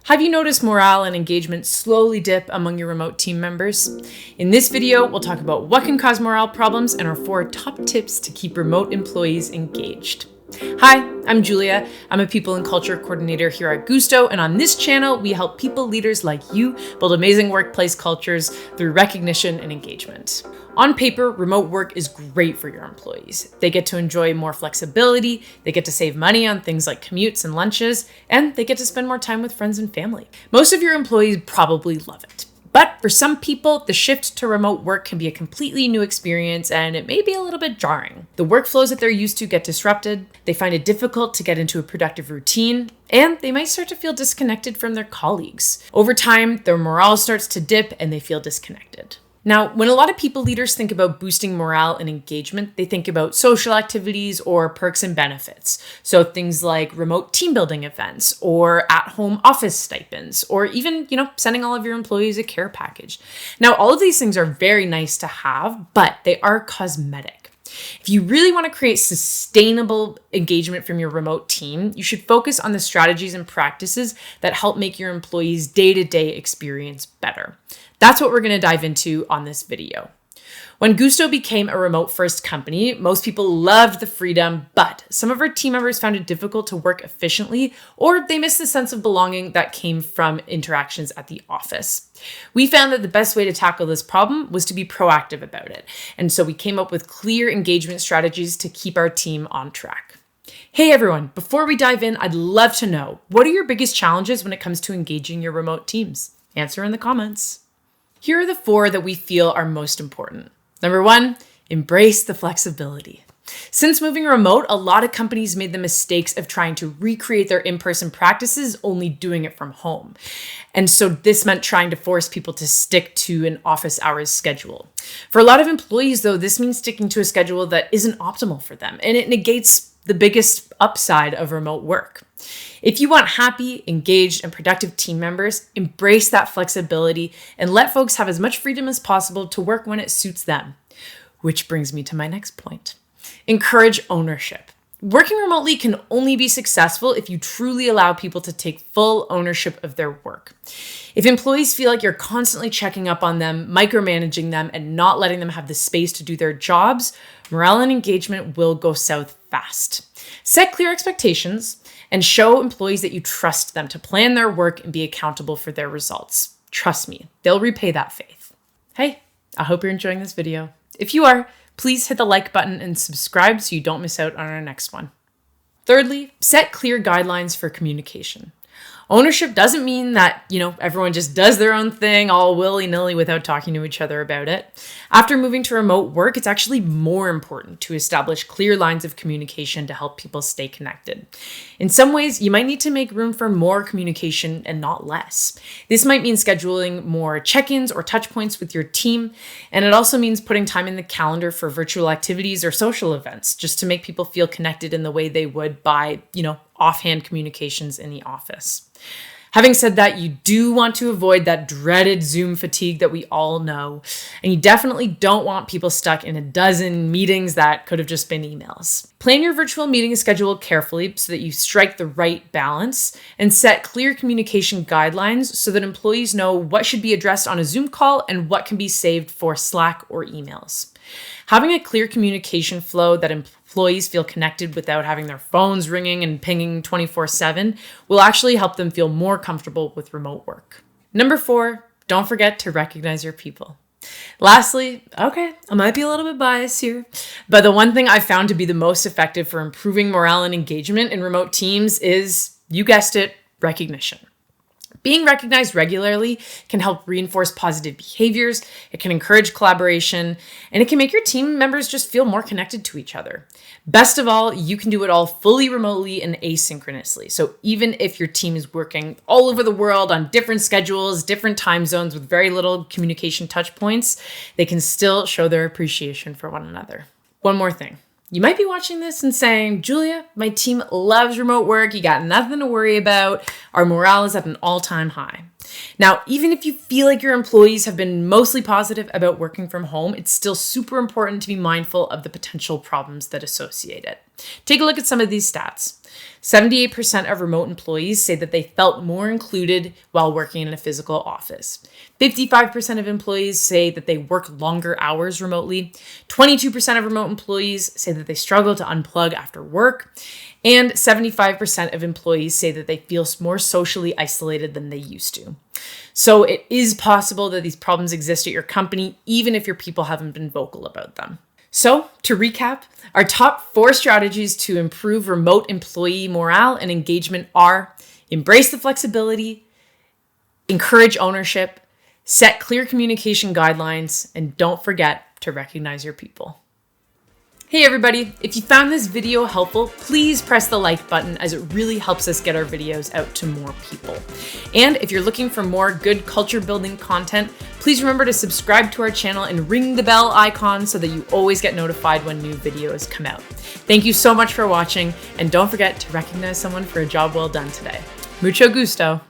Have you noticed morale and engagement slowly dip among your remote team members? In this video, we'll talk about what can cause morale problems and our 4 top tips to keep remote employees engaged. Hi, I'm Julia. I'm a people and culture coordinator here at Guusto, and on this channel, we help people leaders like you build amazing workplace cultures through recognition and engagement. On paper, remote work is great for your employees. They get to enjoy more flexibility, they get to save money on things like commutes and lunches, and they get to spend more time with friends and family. Most of your employees probably love it. But for some people, the shift to remote work can be a completely new experience and it may be a little bit jarring. The workflows that they're used to get disrupted, they find it difficult to get into a productive routine, and they might start to feel disconnected from their colleagues. Over time, their morale starts to dip and they feel disconnected. Now, when a lot of people leaders think about boosting morale and engagement, they think about social activities or perks and benefits. So things like remote team building events or at-home office stipends, or even, sending all of your employees a care package. Now, all of these things are very nice to have, but they are cosmetic. If you really want to create sustainable engagement from your remote team, you should focus on the strategies and practices that help make your employees' day-to-day experience better. That's what we're going to dive into on this video. When Guusto became a remote-first company, most people loved the freedom, but some of our team members found it difficult to work efficiently, or they missed the sense of belonging that came from interactions at the office. We found that the best way to tackle this problem was to be proactive about it, and so we came up with clear engagement strategies to keep our team on track. Hey everyone, before we dive in, I'd love to know, what are your biggest challenges when it comes to engaging your remote teams? Answer in the comments. Here are the 4 that we feel are most important. Number 1, embrace the flexibility. Since moving remote, a lot of companies made the mistakes of trying to recreate their in-person practices, only doing it from home. And so this meant trying to force people to stick to an office hours schedule. For a lot of employees, though, this means sticking to a schedule that isn't optimal for them, and it negates the biggest upside of remote work. If you want happy, engaged, and productive team members, embrace that flexibility and let folks have as much freedom as possible to work when it suits them. Which brings me to my next point. Encourage ownership. Working remotely can only be successful if you truly allow people to take full ownership of their work. If employees feel like you're constantly checking up on them, micromanaging them, and not letting them have the space to do their jobs, morale and engagement will go south fast. Set clear expectations and show employees that you trust them to plan their work and be accountable for their results. Trust me, they'll repay that faith. Hey, I hope you're enjoying this video. If you are, please hit the like button and subscribe so you don't miss out on our next one. Thirdly, set clear guidelines for communication. Ownership doesn't mean that, everyone just does their own thing all willy-nilly without talking to each other about it. After moving to remote work, it's actually more important to establish clear lines of communication to help people stay connected. In some ways, you might need to make room for more communication and not less. This might mean scheduling more check-ins or touch points with your team, and it also means putting time in the calendar for virtual activities or social events, just to make people feel connected in the way they would by, offhand communications in the office. Having said that, you do want to avoid that dreaded Zoom fatigue that we all know, and you definitely don't want people stuck in a dozen meetings that could have just been emails. Plan your virtual meeting schedule carefully so that you strike the right balance, and set clear communication guidelines so that employees know what should be addressed on a Zoom call and what can be saved for Slack or emails. Having a clear communication flow that employees feel connected without having their phones ringing and pinging 24/7 will actually help them feel more comfortable with remote work. Number 4, don't forget to recognize your people. Lastly, I might be a little bit biased here, but the one thing I've found to be the most effective for improving morale and engagement in remote teams is, you guessed it, recognition. Being recognized regularly can help reinforce positive behaviors, it can encourage collaboration, and it can make your team members just feel more connected to each other. Best of all, you can do it all fully remotely and asynchronously. So even if your team is working all over the world on different schedules, different time zones with very little communication touch points, they can still show their appreciation for one another. One more thing. You might be watching this and saying, Julia, my team loves remote work. You got nothing to worry about. Our morale is at an all-time high. Now, even if you feel like your employees have been mostly positive about working from home, it's still super important to be mindful of the potential problems that associate it. Take a look at some of these stats. 78% of remote employees say that they felt more included while working in a physical office. 55% of employees say that they work longer hours remotely. 22% of remote employees say that they struggle to unplug after work. And 75% of employees say that they feel more socially isolated than they used to. So it is possible that these problems exist at your company, even if your people haven't been vocal about them. So, to recap, our top 4 strategies to improve remote employee morale and engagement are: embrace the flexibility, encourage ownership, set clear communication guidelines, and don't forget to recognize your people. Hey everybody, if you found this video helpful, please press the like button as it really helps us get our videos out to more people. And if you're looking for more good culture building content, please remember to subscribe to our channel and ring the bell icon so that you always get notified when new videos come out. Thank you so much for watching, and don't forget to recognize someone for a job well done today. Mucho gusto.